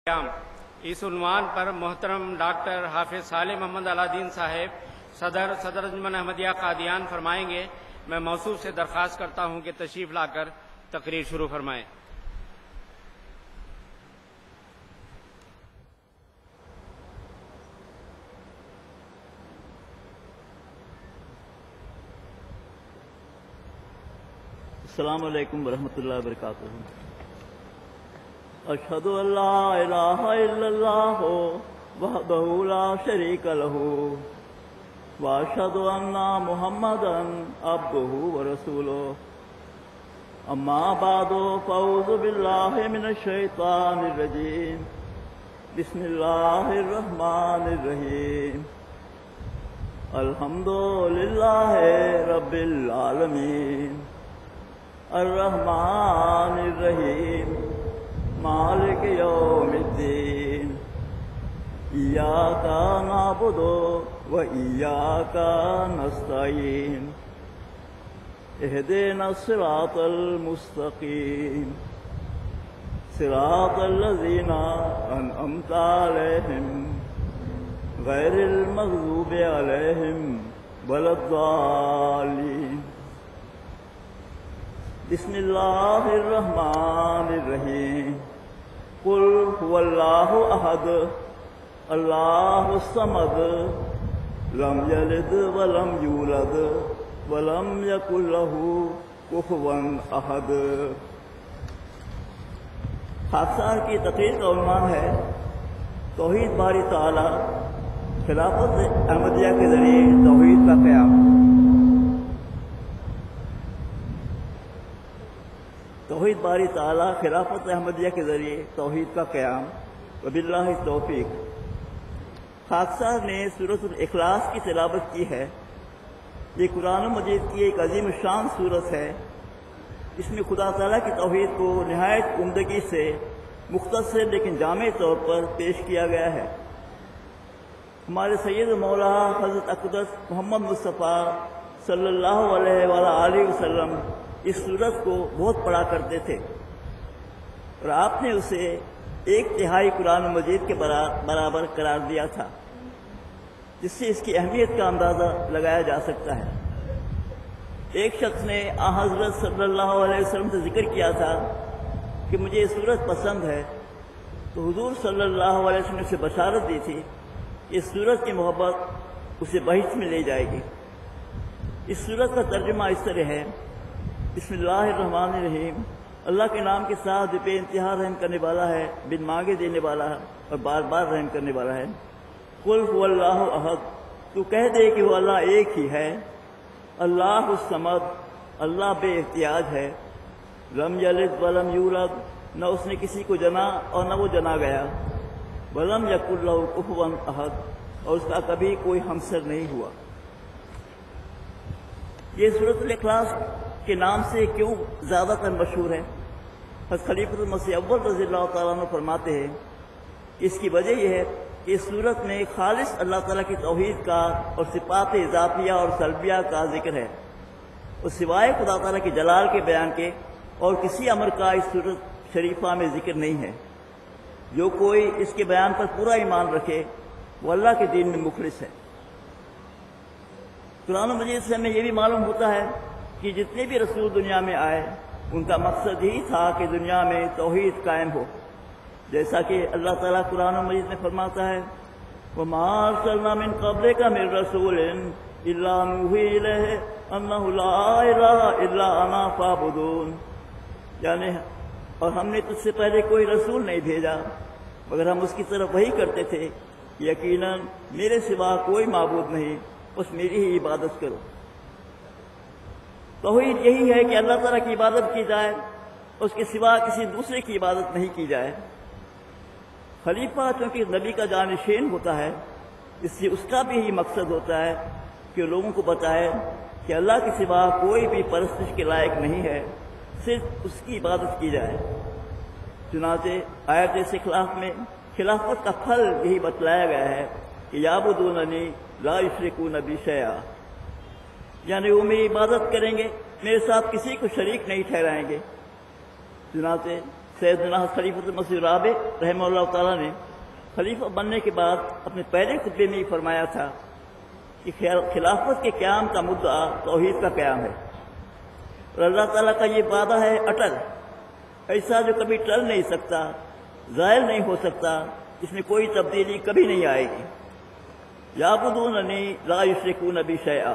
اس عنوان پر محترم ڈاکٹر حافظ صالح محمد علادین صاحب صدر انجمن احمدیہ قادیان فرمائیں گے۔ میں موصوف سے درخواست کرتا ہوں کہ تشریف لا کر تقریر شروع فرمائیں۔ السلام علیکم ورحمۃ اللہ وبرکاتہ۔ اشہد ان لا الہ الا اللہ وحدہ لا شریک لہ واشہد ان محمدا عبدہ ورسولہ، اما بعد فاعوذ باللہ من الشیطان الرجیم، بسم اللہ الرحمن الرحیم، الحمد للہ رب العالمین، الرحمن الرحیم، مالک یوم الدین، ایاک نعبد و ایاک نستعین، اہدنا الصراط المستقیم، صراط الذین انعمت علیہم غیر المغضوب علیہم ولا الضالین۔ بسم اللہ الرحمن الرحیم، قل هو اللہ احد اللہ الصمد لم یلد ولم یولد ولم یکن لہ کفوا احد۔ خاکسار کی تقریر کا عنوان ہے توحید باری تعالی، خلافت احمدیہ کے ذریعے توحید کا قیام۔ توحید باری تعالی، خلافت احمدیہ کے ذریعے توحید کا قیام، وباللہ توفیق۔ خاکسار نے سورۃ الاخلاص کی تلاوت کی ہے۔ یہ قرآن مجید کی ایک عظیم الشان سورت ہے۔ اس میں خدا تعالیٰ کی توحید کو نہایت عمدگی سے مختصر لیکن جامع طور پر پیش کیا گیا ہے۔ ہمارے سید مولا حضرت اقدس محمد مصطفیٰ صلی اللہ علیہ وآلہ وسلم اس سورت کو بہت پڑھا کرتے تھے، اور آپ نے اسے 1/3 قرآن مجید کے برابر قرار دیا تھا، جس سے اس کی اہمیت کا اندازہ لگایا جا سکتا ہے۔ ایک شخص نے حضرت صلی اللہ علیہ وسلم سے ذکر کیا تھا کہ مجھے یہ سورت پسند ہے، تو حضور صلی اللہ علیہ وسلم نے اسے بشارت دی تھی کہ اس سورت کی محبت اسے بہشت میں لے جائے گی۔ اس سورت کا ترجمہ اس طرح ہے: بسم اللہ الرحمن الرحیم، اللہ کے نام کے ساتھ بے انتہا رحم کرنے والا ہے، بن مانگے دینے والا ہے اور بار بار رحم کرنے والا ہے۔ قل هو اللہ احد، تو کہہ دے کہ وہ اللہ ایک ہی ہے۔ اللہ الصمد، اللہ بے احتیاج ہے۔ لم یلد ولم یولد، نہ اس نے کسی کو جنا اور نہ وہ جنا گیا۔ ولم یکن لہ کفوا احد، اور اس کا کبھی کوئی ہمسر نہیں ہوا۔ یہ سورۃ الاخلاص کے نام سے کیوں زیادہ تر مشہور ہے؟ حضرت خلیفۃ المسیح اول رضی اللہ تعالیٰ عنہ فرماتے ہیں کہ اس کی وجہ یہ ہے کہ اس صورت میں خالص اللہ تعالیٰ کی توحید کا اور صفات اضافیہ اور سلبیہ کا ذکر ہے، اور سوائے خدا تعالیٰ کے جلال کے بیان کے اور کسی امر کا اس صورت شریفہ میں ذکر نہیں ہے۔ جو کوئی اس کے بیان پر پورا ایمان رکھے وہ اللہ کے دین میں مخلص ہے۔ قرآن مجید سے ہمیں یہ بھی معلوم ہوتا ہے کہ جتنے بھی رسول دنیا میں آئے ان کا مقصد یہی تھا کہ دنیا میں توحید قائم ہو، جیسا کہ اللہ تعالیٰ قرآن مجید میں فرماتا ہے: وَمَا أَرْسَلْنَا مِن قَبْلِكَ مِن رَّسُولٍ إِلَّا نُوحِي إِلَيْهِ أَنَّهُ لَا إِلَٰهَ إِلَّا أَنَا فَاعْبُدُونِ، یعنی اور ہم نے تجھ سے پہلے کوئی رسول نہیں بھیجا مگر ہم اس کی طرف وحی کرتے تھے یقیناً میرے سوا کوئی معبود نہیں، بس میری ہی عبادت کرو۔ توحید یہی ہے کہ اللہ تعالیٰ کی عبادت کی جائے، اس کے سوا کسی دوسرے کی عبادت نہیں کی جائے۔ خلیفہ چونکہ نبی کا جانشین ہوتا ہے، اس سے اس کا بھی یہی مقصد ہوتا ہے کہ لوگوں کو بتائے کہ اللہ کے سوا کوئی بھی پرستش کے لائق نہیں ہے، صرف اس کی عبادت کی جائے۔ چنانچہ آیت استخلاف میں خلافت کا پھل یہی بتلایا گیا ہے کہ یعبدوننی لا یشرکون بی شیئا، یعنی وہ میری عبادت کریں گے، میرے ساتھ کسی کو شریک نہیں ٹھہرائیں گے۔ چنانچہ سیدنا خلیفۃ المسیح رابع رحمہ اللہ تعالیٰ نے خلیفہ بننے کے بعد اپنے پہلے خطبے میں یہ فرمایا تھا کہ خلافت کے قیام کا مدعا توحید کا قیام ہے، اور اللہ تعالیٰ کا یہ وعدہ ہے اٹل، ایسا جو کبھی ٹل نہیں سکتا، زائل نہیں ہو سکتا، اس میں کوئی تبدیلی کبھی نہیں آئے گی۔ یعبدوننی لا یشرکون بی شیئا،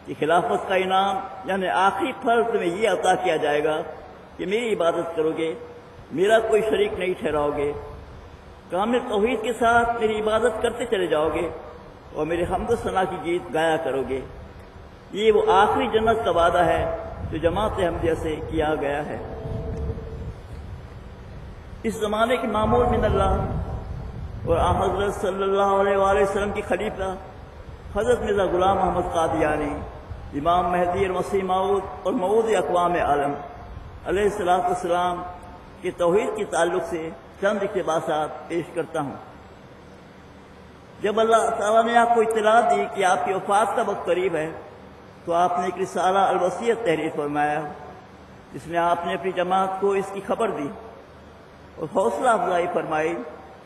کہ خلافت کا انعام یعنی آخری پھل تمہیں یہ عطا کیا جائے گا کہ میری عبادت کرو گے، میرا کوئی شریک نہیں ٹھہراؤ گے، کامل توحید کے ساتھ میری عبادت کرتے چلے جاؤ گے اور میرے حمد و ثنا کی گیت گایا کرو گے۔ یہ وہ آخری جنت کا وعدہ ہے جو جماعت احمدیہ سے کیا گیا ہے۔ اس زمانے کے معمول من اللہ اور حضرت صلی اللہ علیہ وآلہ وسلم کی خلیفہ حضرت مرزا غلام محمد قادیانی، امام مہدی اور مسیح موعود اور موعود اقوام عالم علیہ السلام کے توحید کے تعلق سے چند اقتباسات پیش کرتا ہوں۔ جب اللہ تعالیٰ نے آپ کو اطلاع دی کہ آپ کی وفات کا وقت قریب ہے تو آپ نے ایک رسالہ الوصیت تحریر فرمایا، جس میں آپ نے اپنی جماعت کو اس کی خبر دی اور حوصلہ افزائی فرمائی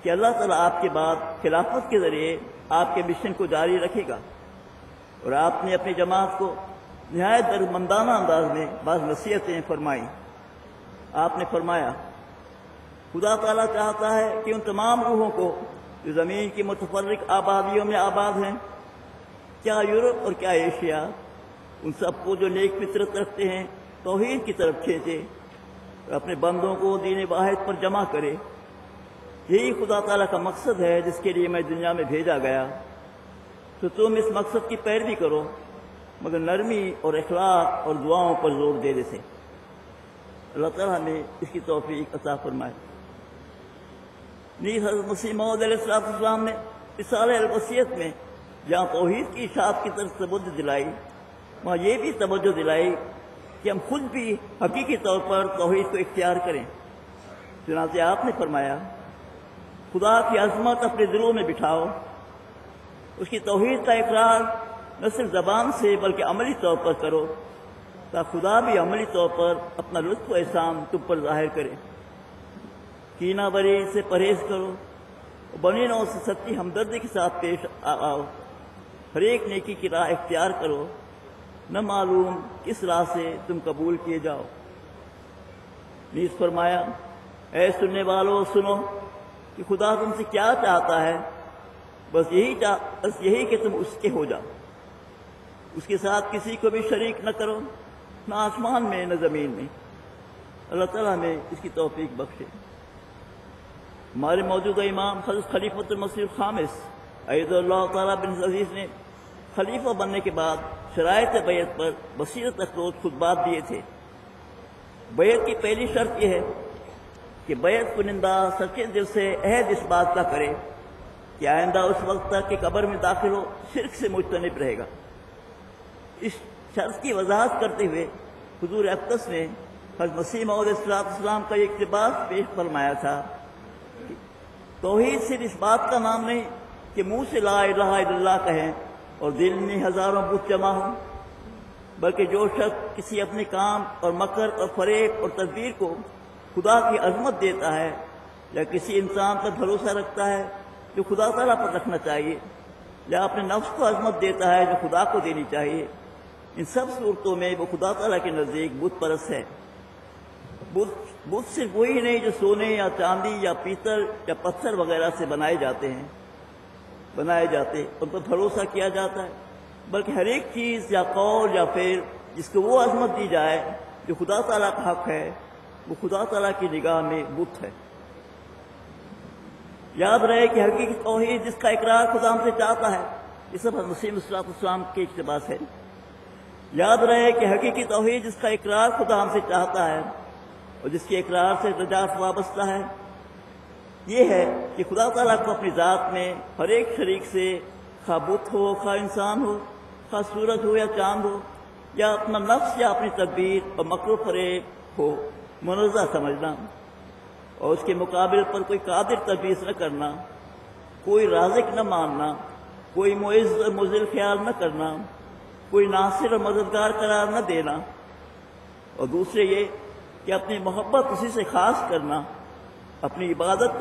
کہ اللہ تعالیٰ آپ کے بعد خلافت کے ذریعے آپ کے مشن کو جاری رکھے گا، اور آپ نے اپنی جماعت کو نہایت درمندانہ انداز میں بعض نصیحتیں فرمائیں۔ آپ نے فرمایا، خدا تعالیٰ چاہتا ہے کہ ان تمام روحوں کو جو زمین کی متفرق آبادیوں میں آباد ہیں، کیا یورپ اور کیا ایشیا، ان سب کو جو نیک فطرت رکھتے ہیں توحید کی طرف کھینچے اور اپنے بندوں کو دین واحد پر جمع کرے۔ یہی خدا تعالیٰ کا مقصد ہے جس کے لیے میں دنیا میں بھیجا گیا، تو تم اس مقصد کی پیروی کرو، مگر نرمی اور اخلاق اور دعاؤں پر زور دینے سے۔ اللہ تعالیٰ نے اس کی توفیق عطا فرمائے۔ نیز حضرت مسیح موعود علیہ السلام نے رسالہ الوصیت میں جہاں توحید کی اشاعت کی طرف توجہ دلائی، وہاں یہ بھی توجہ دلائی کہ ہم خود بھی حقیقی طور پر توحید کو اختیار کریں۔ چنانچہ آپ نے فرمایا، خدا کی عظمت اپنے دلوں میں بٹھاؤ، اس کی توحید کا اقرار نہ صرف زبان سے بلکہ عملی طور پر کرو، تاکہ خدا بھی عملی طور پر اپنا لطف و احسان تم پر ظاہر کرے۔ کینہ بری سے پرہیز کرو، بنی نوع سے سچی ہمدردی کے ساتھ پیش آؤ، ہر ایک نیکی کی راہ اختیار کرو، نہ معلوم کس راہ سے تم قبول کیے جاؤ۔ نیز فرمایا، اے سننے والوں سنو کہ خدا تم سے کیا چاہتا ہے، بس یہی کہ تم اس کے ہو جاؤ، اس کے ساتھ کسی کو بھی شریک نہ کرو، نہ آسمان میں نہ زمین میں۔ اللہ تعالیٰ ہمیں اس کی توفیق بخشے۔ ہمارے موجودہ امام حضرت خلیفۃ المسیح الخامس اید اللہ تعالیٰ بن عزیز نے خلیفہ بننے کے بعد شرائط بیعت پر بصیرت افروز خطبات دیے تھے۔ بیعت کی پہلی شرط یہ ہے کہ بیعت کنندہ سچے دل سے عہد اس بات کا کرے کہ آئندہ اس وقت تک کہ قبر میں داخل ہو شرک سے مجتنب رہے گا۔ اس شرط کی وضاحت کرتے ہوئے حضور اقدس نے حضرت مسیح موعود علیہ السلام کا یہ اقتباس پیش فرمایا تھا کہ توحید صرف اس بات کا نام نہیں کہ منہ سے لا الہ الا اللہ کہیں اور دل میں ہزاروں بت جمع ہوں، بلکہ جو شخص کسی اپنے کام اور مکر اور فریب اور تدبیر کو خدا کی عظمت دیتا ہے، یا کسی انسان پر بھروسہ رکھتا ہے جو خدا تعالیٰ پر رکھنا چاہیے، یا اپنے نفس کو عظمت دیتا ہے جو خدا کو دینی چاہیے، ان سب صورتوں میں وہ خدا تعالیٰ کے نزدیک بت پرست ہے۔ بت صرف وہی نہیں جو سونے یا چاندی یا پیتل یا پتھر وغیرہ سے بنائے جاتے ان پر بھروسہ کیا جاتا ہے، بلکہ ہر ایک چیز یا قول یا فعل جس کو وہ عظمت دی جائے جو خدا تعالیٰ کا حق ہے، وہ خدا تعالیٰ کی نگاہ میں بت ہے۔ یاد رہے کہ حقیقی توحید جس کا اقرار خدا ہم سے چاہتا ہے، یہ سب حضرت مسیح علیہ السلام کے اقتباس ہے۔ یاد رہے کہ حقیقی توحید جس کا اقرار خدا ہم سے چاہتا ہے اور جس کے اقرار سے نجات وابستہ ہے، یہ ہے کہ خدا تعالیٰ کو اپنی ذات میں ہر ایک شریک سے، خواہ بت ہو، خواہ انسان ہو، خواہ سورج ہو یا چاند ہو، یا اپنا نفس یا اپنی تدبیر اور مکر و فریب ہو، منزہ سمجھنا، اور اس کے مقابل پر کوئی قادر تجویز نہ کرنا، کوئی رازق نہ ماننا، کوئی معز اور مذل خیال نہ کرنا، کوئی ناصر اور مددگار قرار نہ دینا، اور دوسرے یہ کہ اپنی محبت اسی سے خاص کرنا، اپنی عبادت